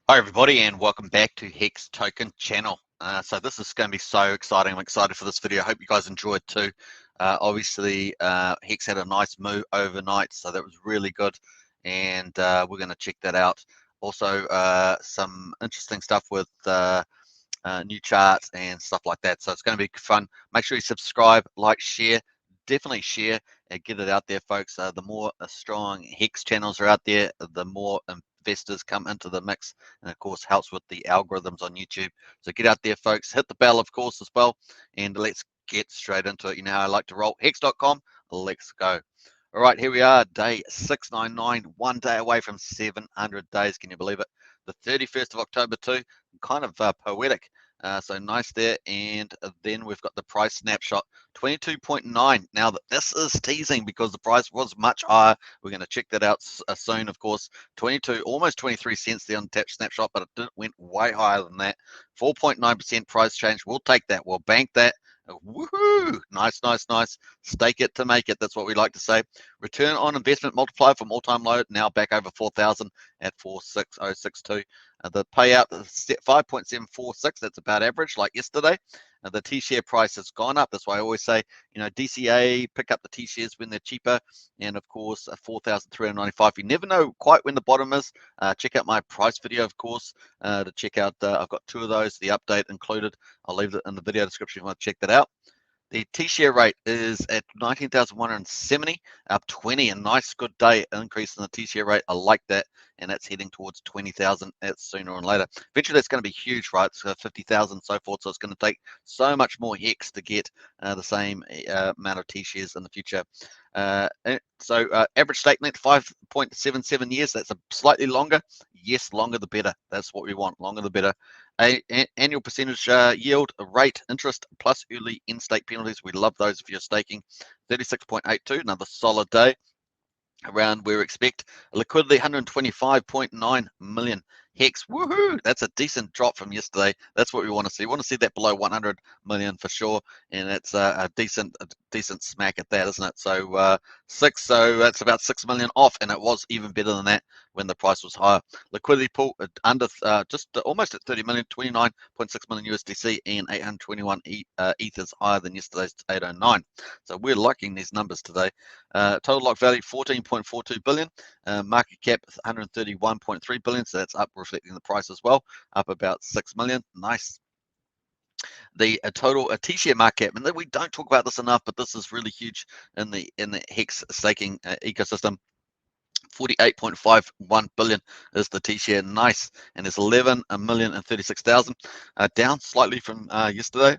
Hi everybody, and welcome back to Hex Token channel. So this is going to be so exciting. I'm excited for this video. I hope you guys enjoyed too. Obviously, Hex had a nice move overnight, so that was really good, and we're going to check that out. Also, some interesting stuff with new charts and stuff like that. So it's going to be fun. Make sure you subscribe, like, share. Definitely share and get it out there, folks. The more strong Hex channels are out there, the more investors come into the mix, and of course helps with the algorithms on YouTube. So get out there, folks. Hit the bell, of course, as well, and let's get straight into it. You know how I like to roll. Hex.com. Let's go. All right, here we are, day 699, 1 day away from 700 days. Can you believe it? The 31st of October too. Kind of poetic. So nice there. And then we've got the price snapshot, 22.9. Now this is teasing because the price was much higher. We're going to check that out soon, of course. 22, almost 23 cents there on the tap snapshot, but it went way higher than that. 4.9% price change. We'll take that. We'll bank that. Woohoo! Nice, nice, nice. Stake it to make it. That's what we like to say. Return on investment multiplier from all-time low, now back over 4,000 at 46062. The payout is 5.746. That's about average, like yesterday. The T-share price has gone up. That's why I always say, you know, DCA, pick up the T-shares when they're cheaper. And of course, 4,395. You never know quite when the bottom is. Check out my price video, of course, to check out. I've got 2 of those, the update included. I'll leave it in the video description if you want to check that out. The T-share rate is at 19,170, up 20. A nice good day increase in the T-share rate. I like that, and that's heading towards 20,000 sooner or later. Eventually, that's going to be huge, right? It's 50,000 and so forth. So it's going to take so much more Hex to get the same amount of T-shares in the future. Average stake length 5.77 years. That's a slightly longer. Yes, longer the better. That's what we want. Longer the better. Annual percentage yield rate interest plus early in-stake penalties. We love those if you're staking. 36.82, another solid day around where we expect. Liquidity 125.9 million Hex. Woohoo! That's a decent drop from yesterday. That's what we want to see. We want to see that below 100 million for sure, and it's a decent smack at that, isn't it? So so that's about 6 million off, and it was even better than that when the price was higher. Liquidity pool under just almost at 30 million, 29.6 million USDC, and 821 ethers higher than yesterday's 809. So we're liking these numbers today. Total lock value 14.42 billion, market cap 131.3 billion, so that's up, reflecting the price as well, up about 6 million. Nice. The total T-share market cap, and we don't talk about this enough, but this is really huge in the Hex staking ecosystem. 48.51 billion is the T-share. Nice. And there's 11,036,000, down slightly from yesterday.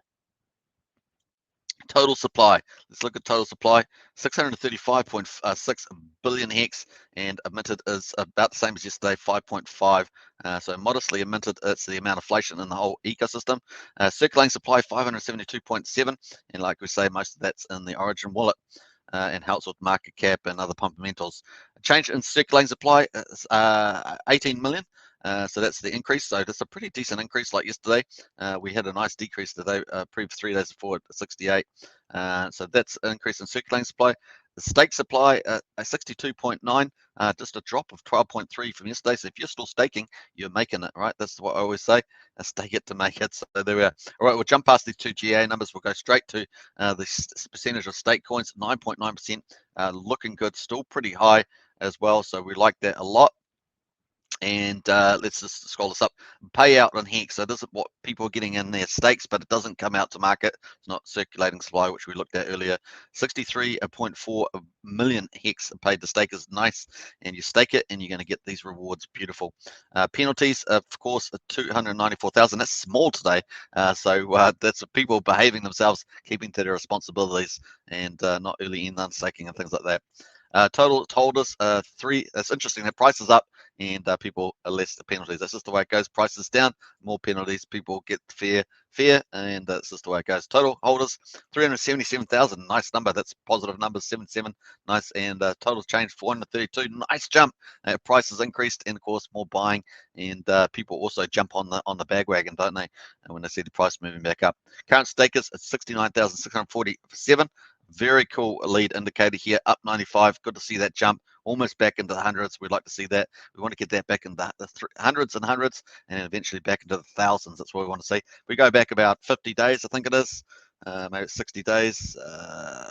Total supply. Let's look at total supply. 635.6 billion Hex, and minted is about the same as yesterday, 5.5. So modestly minted. It's the amount of inflation in the whole ecosystem. Circulating supply 572.7, and like we say, most of that's in the Origin wallet. And helps with market cap and other fundamentals. Change in circulating supply is 18 million. So that's the increase. So that's a pretty decent increase. Like yesterday, we had a nice decrease today, previous 3 days before at 68. So that's an increase in circulating supply. The stake supply, 62.9, just a drop of 12.3 from yesterday. So if you're still staking, you're making it, right? That's what I always say. Stake it to make it. So there we are. All right, we'll jump past these 2 GA numbers. We'll go straight to the percentage of stake coins, 9.9%, looking good, still pretty high as well. So we like that a lot. And let's just scroll this up. Payout on Hex. So this is what people are getting in their stakes, but it doesn't come out to market. It's not circulating supply, which we looked at earlier. 63.4 million Hex paid to stake is nice. And you stake it, and you're going to get these rewards. Beautiful. Penalties, of course, 294,000. That's small today. So that's people behaving themselves, keeping to their responsibilities, and not early in unstaking and things like that. Total holders 3. That's interesting. The price is up, and people are less the penalties. That's just the way it goes. Prices down, more penalties. People get fair, and that's just the way it goes. Total holders 377,000. Nice number. That's positive numbers. 77. Nice. And total change 432. Nice jump. Prices increased, and of course more buying, and people also jump on the bandwagon, don't they? And when they see the price moving back up. Current stakers at 69,647. Very cool lead indicator here, up 95. Good to see that jump, almost back into the hundreds. We'd like to see that. We want to get that back in the hundreds and hundreds, and eventually back into the thousands. That's what we want to see. We go back about 50 days, I think it is, maybe 60 days.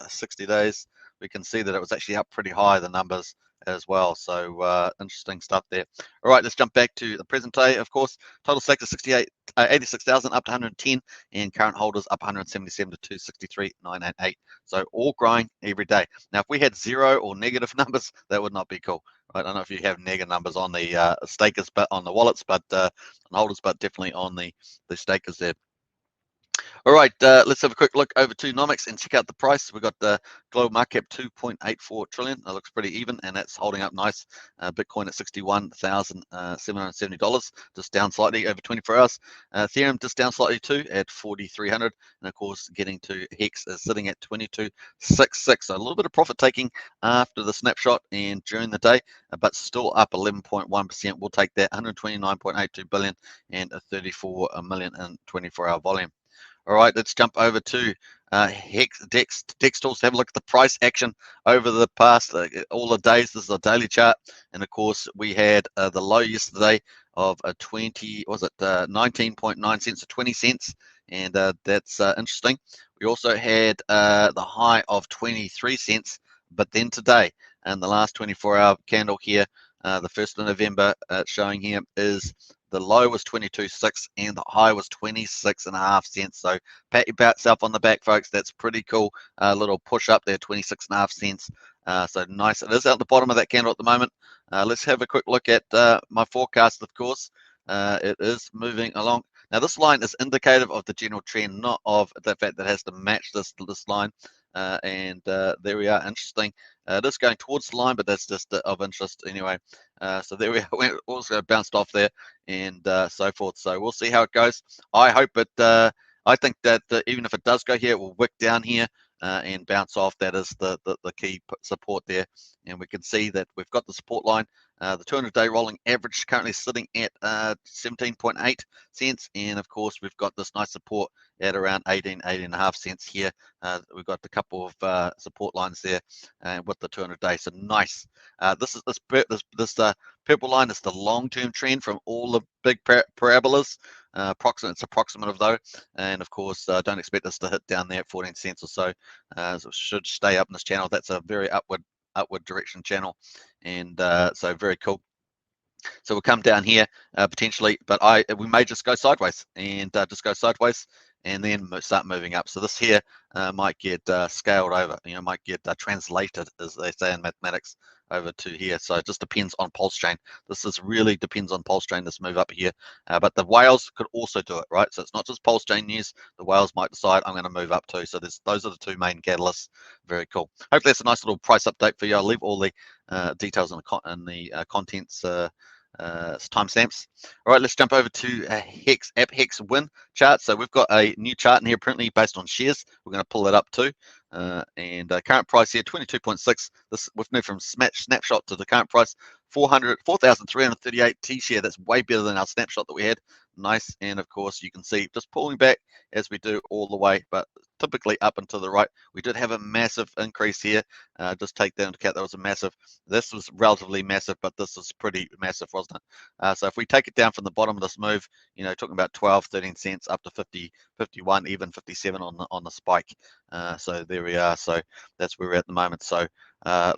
60 days. We can see that it was actually up pretty high, the numbers as well. So interesting stuff there. All right, let's jump back to the present day. Of course, total stake is 86,000 up to 110, and current holders up 177 to 263,988. So all growing every day. Now, if we had zero or negative numbers, that would not be cool. Right? I don't know if you have negative numbers on the stakers, but on the wallets, but on holders, but definitely on the stakers there. All right, let's have a quick look over to Nomics and check out the price. We've got the global market cap 2.84 trillion. That looks pretty even, and that's holding up nice. Bitcoin at $61,770, just down slightly over 24 hours. Ethereum just down slightly too at 4,300, and of course, getting to Hex is sitting at 22.66. So a little bit of profit taking after the snapshot and during the day, but still up 11.1%. We'll take that 129.82 billion and a 34 million in 24-hour volume. All right, let's jump over to Hex Tools to have a look at the price action over the past all the days. This is a daily chart, and of course we had the low yesterday of 19.9 cents to 20 cents, and that's interesting. We also had the high of 23 cents, but then today, and the last 24-hour candle here, the 1st of November, showing here is the low was 22.6 and the high was 26.5 cents. So pat yourself on the back, folks. That's pretty cool. Little push up there, 26.5 cents. So nice. It is out the bottom of that candle at the moment. Let's have a quick look at my forecast, of course. It is moving along. Now, this line is indicative of the general trend, not of the fact that it has to match this line. And there we are. Interesting. It is going towards the line, but that's just of interest anyway. So there we are. We also bounced off there and so forth. So we'll see how it goes. I hope it. I think that even if it does go here, it will wick down here and bounce off. That is the key support there. And we can see that we've got the support line. The 200-day rolling average currently sitting at 17.8 cents, and of course we've got this nice support at around 18.5 cents here. We've got a couple of support lines there with the 200-day. So nice. This purple line is the long-term trend from all the big parabolas. It's approximative though, and of course don't expect us to hit down there at 14 cents or so. So it should stay up in this channel. That's a very upward direction channel, and so very cool. So we'll come down here potentially, but we may just go sideways and and then start moving up. So this here might get scaled over, might get translated, as they say in mathematics, over to here. So it just depends on pulse chain. This really depends on pulse chain, this move up here. But the whales could also do it, right? So it's not just pulse chain news. The whales might decide I'm going to move up too. So those are the two main catalysts. Very cool. Hopefully that's a nice little price update for you. I'll leave all the details in the contents timestamps. All right, let's jump over to Hex Win chart. So we've got a new chart in here, apparently based on shares. We're going to pull that up too. And current price here, 22.6. This we've moved from snapshot to the current price, 4,338 T share. That's way better than our snapshot that we had. Nice. And of course, you can see just pulling back as we do all the way, but typically up and to the right. We did have a massive increase here. Just take that into account. That was a massive. This was relatively massive, but this is pretty massive, wasn't it? So if we take it down from the bottom of this move, talking about 12, 13 cents up to 50, 51, even 57 on the spike. So there we are. So that's where we're at the moment. So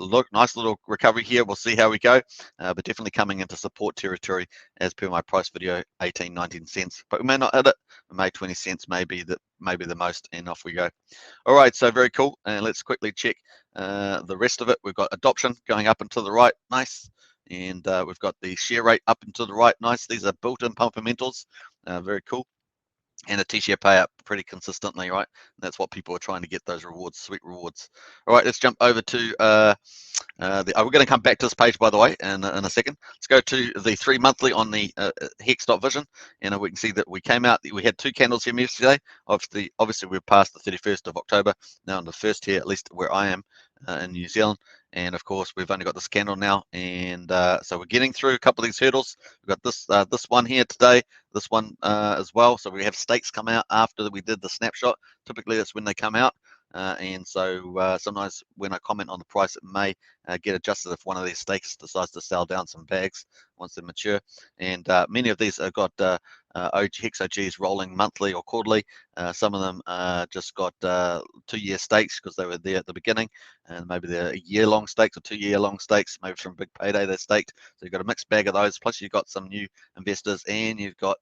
look, nice little recovery here. We'll see how we go, but definitely coming into support territory as per my price video, 18, 19 cents. But we may not hit it. We may 20 cents, maybe the most, and off we go. All right, so very cool. And let's quickly check the rest of it. We've got adoption going up and to the right, nice. And we've got the share rate up and to the right, nice. These are built-in fundamentals, very cool. And a T-share payout pretty consistently, right? And that's what people are trying to get, those rewards, sweet rewards. All right, let's jump over to we're going to come back to this page, by the way, in a second. Let's go to the 3 monthly on the Hex.Vision, and we can see that we came out. We had two candles here yesterday. Obviously, we're past the 31st of October now, on the first here, at least where I am in New Zealand. And of course, we've only got this candle now, and so we're getting through a couple of these hurdles. We've got this one here today, this one as well. So we have stakes come out after we did the snapshot. Typically, that's when they come out. And so sometimes when I comment on the price, it may get adjusted if one of these stakes decides to sell down some bags once they mature. And many of these have got Hex OGs rolling monthly or quarterly. Some of them just got 2-year stakes because they were there at the beginning, and maybe they're year-long stakes or 2-year-long stakes, maybe from big payday they staked. So you've got a mixed bag of those. Plus you've got some new investors, and you've got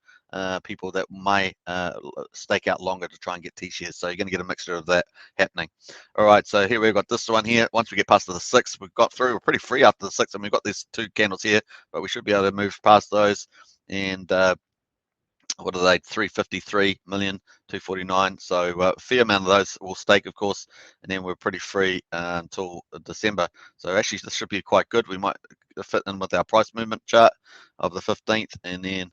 people that may stake out longer to try and get T-shares. So you're going to get a mixture of that happening. All right, so here we've got this one here. Once we get past the 6, we've got through. We're pretty free after the 6, and we've got these 2 candles here, but we should be able to move past those. And what are they? 353 million, 249. So a fair amount of those will stake, of course, and then we're pretty free until December. So actually, this should be quite good. We might fit in with our price movement chart of the 15th, and then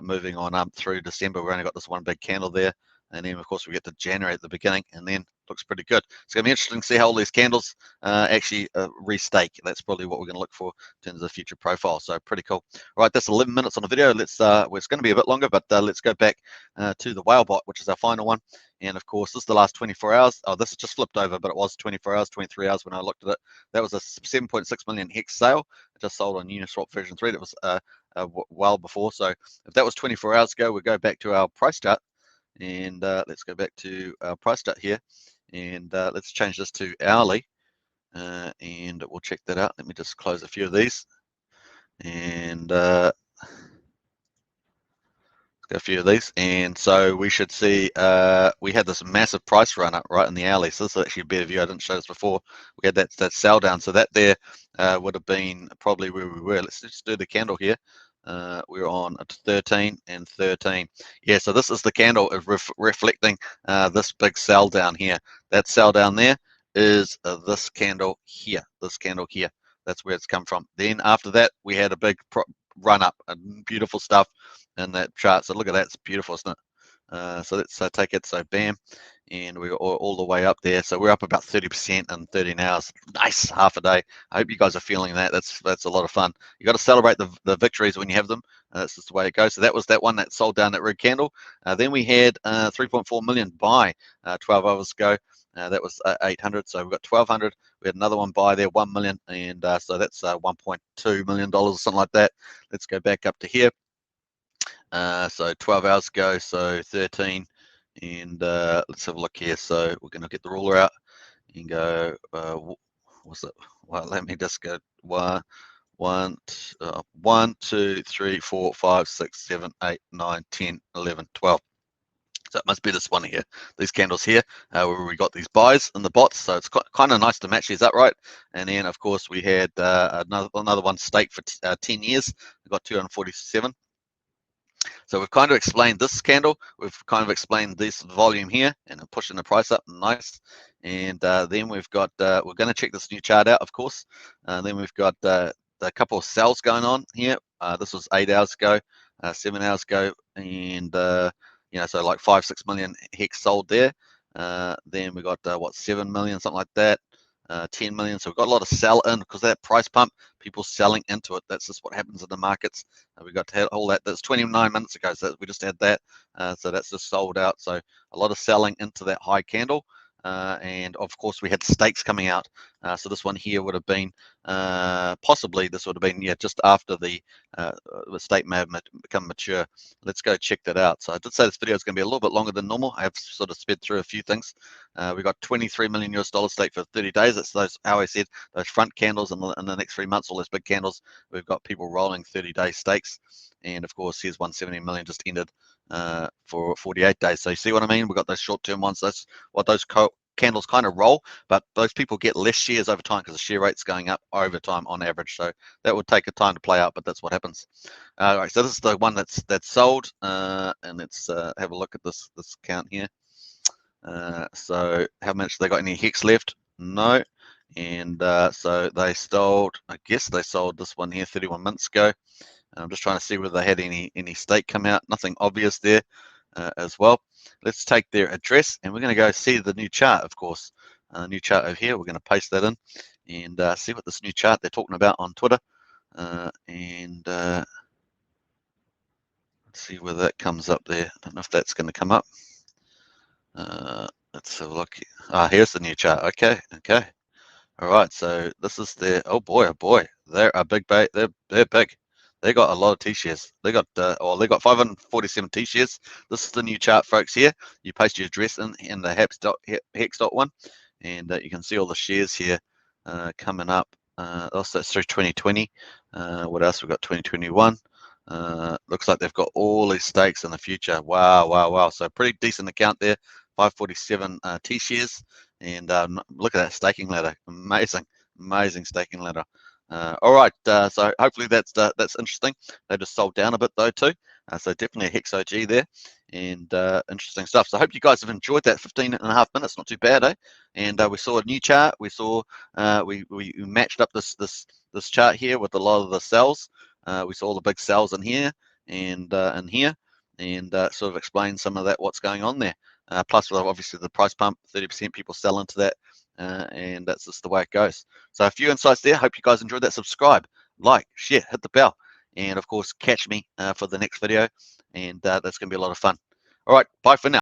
moving on up through December. We've only got this one big candle there, and then of course we get to January at the beginning, and then looks pretty good. It's going to be interesting to see how all these candles actually restake. That's probably what we're going to look for in terms of the future profile. So pretty cool. All right, that's 11 minutes on the video. Let's well, it's going to be a bit longer, but let's go back to the whale bot, which is our final one. And of course, this is the last 24 hours. Oh, this has just flipped over, but it was 24 hours, 23 hours when I looked at it. That was a 7.6 million hex sale. It just sold on Uniswap version 3. That was well before. So if that was 24 hours ago, we go back to our price chart, and let's go back to our price chart here, and let's change this to hourly, and we'll check that out. Let me just close a few of these, and a few of these, and so we should see we had this massive price run up right in the hourly. So this is actually a better view. I didn't show this before. We had that sell down, so that there would have been probably where we were. Let's just do the candle here. We're on 13 and 13. Yeah, so this is the candle reflecting this big sell down here. That sell down there is this candle here. This candle here. That's where it's come from. Then after that, we had a big run up and beautiful stuff in that chart. So look at that, it's beautiful, isn't it? So let's take it. So bam, and we're all the way up there. So we're up about 30% in 13 hours. Nice, half a day. I hope you guys are feeling that. That's a lot of fun. You got to celebrate the victories when you have them. That's just the way it goes. So that was that one that sold down that red candle. Then we had 3.4 million buy 12 hours ago. That was 800. So we've got 1,200. We had another one buy there, 1 million, and so that's $1.2 million or something like that. Let's go back up to here. So 12 hours ago, so 13, and let's have a look here. So we're going to get the ruler out and go, what's it? Well, let me just go 1, 2, 3, 4, 5, 6, 7, 8, 9, 10, 11, 12. So it must be this one here, these candles here, where we got these buys in the bots. So it's kind of nice to match these up, right? And then, of course, we had another one staked for 10 years. We got 247. So we've kind of explained this candle. We've kind of explained this volume here, and pushing the price up, nice. And then we've got, we're going to check this new chart out, of course. Then we've got a couple of sells going on here. This was 8 hours ago, 7 hours ago, and you know, so like 5-6 million hex sold there. Then we got what, 7 million, something like that. 10 million. So we've got a lot of sell in because of that price pump, people selling into it. That's just what happens in the markets. We got to have all that. That's 29 minutes ago. So we just had that. So that's just sold out. So a lot of selling into that high candle. And of course we had stakes coming out. So this one here would have been possibly, this would have been, yeah, just after the stake may have become mature. Let's go check that out. So I did say this video is going to be a little bit longer than normal. I have sort of sped through a few things. We got $23 million stake for 30 days. That's those, how I said, those front candles in the next 3 months, all those big candles. We've got people rolling 30-day stakes. And of course, here's 170 million just ended for 48 days. So you see what I mean? We've got those short-term ones. That's what those candles kind of roll, but those people get less shares over time because the share rate's going up over time on average. So that would take a time to play out, but that's what happens. All right, so this is the one that's sold, and let's have a look at this count here. So how much they got any hex left? No. And so they sold, I guess they sold this one here 31 minutes ago. I'm just trying to see whether they had any stake come out. Nothing obvious there as well. Let's take their address, and we're going to go see the new chart, of course. New chart over here. We're going to paste that in and see what this new chart they're talking about on Twitter. And let's see whether that comes up there. I don't know if that's going to come up. Let's have a look. Here's the new chart. Okay. All right, so this is their. Oh boy, they're a big bait. They're big. They got a lot of T shares. They got they got 547 T shares. This is the new chart, folks. Here, you paste your address in the hex.1, and you can see all the shares here coming up. Also, it's through 2020. What else? We've got 2021. Looks like they've got all these stakes in the future. Wow. So pretty decent account there. 547 T shares. And look at that staking ladder, amazing staking ladder. All right, so hopefully that's interesting. They just sold down a bit though too, so definitely a Hex OG there, and interesting stuff. So I hope you guys have enjoyed that 15.5 minutes, not too bad, eh? And we saw a new chart. We saw we matched up this chart here with a lot of the cells. We saw the big cells in here and here, and sort of explained some of that what's going on there. Plus, obviously, the price pump, 30% people sell into that, and that's just the way it goes. So a few insights there. Hope you guys enjoyed that. Subscribe, like, share, hit the bell, and of course, catch me for the next video, and that's going to be a lot of fun. All right, bye for now.